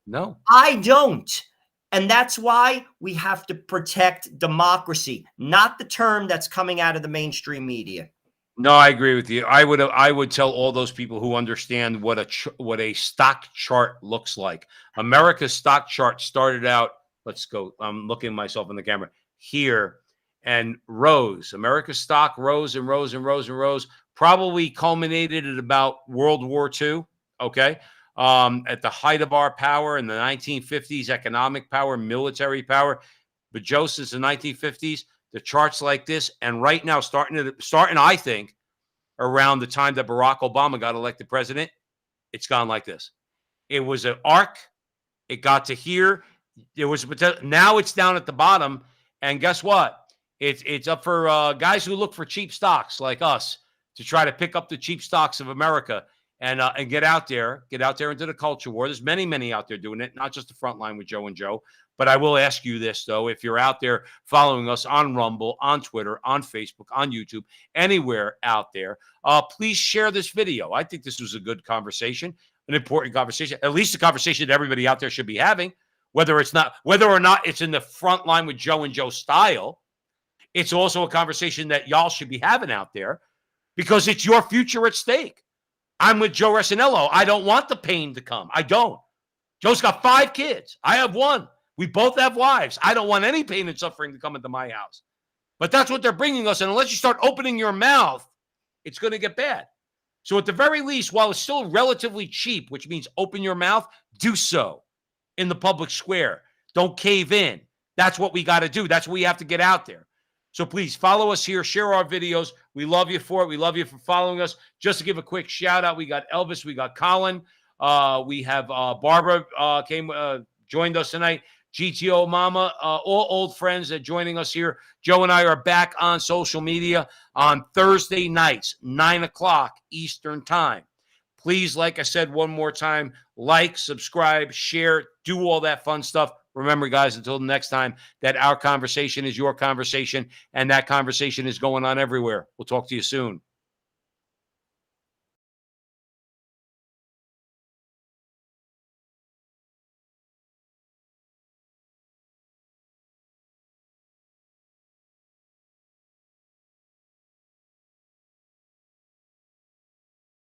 Speaker 1: No.
Speaker 2: I don't. And that's why we have to protect democracy, not the term that's coming out of the mainstream media.
Speaker 1: No, I agree with you. I would tell all those people who understand what a stock chart looks like. America's stock chart started out, let's go, I'm looking at myself in the camera, here, and rose. America's stock rose and rose and rose and rose, probably culminated at about World War II, okay? At the height of our power in the 1950s, economic power, military power. But Joe, since the 1950s, the charts like this, and right now starting, I think, around the time that Barack Obama got elected president, it's gone like this. It was an arc. It got to here. Now it's down at the bottom. And guess what? It's up for guys who look for cheap stocks like us to try to pick up the cheap stocks of America and get out there into the culture war. There's many out there doing it, not just the front line with Joe and Joe. But I will ask you this, though. If you're out there following us on Rumble, on Twitter, on Facebook, on YouTube, anywhere out there, please share this video. I think this was a good conversation, an important conversation, at least a conversation that everybody out there should be having, whether or not it's in the front line with Joe and Joe style. It's also a conversation that y'all should be having out there because it's your future at stake. I'm with Joe Resinello. I don't want the pain to come. I don't. Joe's got 5 kids. I have 1. We both have wives. I don't want any pain and suffering to come into my house. But that's what they're bringing us. And unless you start opening your mouth, it's going to get bad. So at the very least, while it's still relatively cheap, which means open your mouth, do so in the public square. Don't cave in. That's what we got to do. That's what we have to get out there. So please follow us here. Share our videos. We love you for it. We love you for following us. Just to give a quick shout out, we got Elvis. We got Colin. We have Barbara joined us tonight. GTO Mama, all old friends that are joining us here. Joe and I are back on social media on Thursday nights, 9 o'clock Eastern time. Please, like I said one more time, like, subscribe, share, do all that fun stuff. Remember, guys, until the next time, that our conversation is your conversation, and that conversation is going on everywhere. We'll talk to you soon.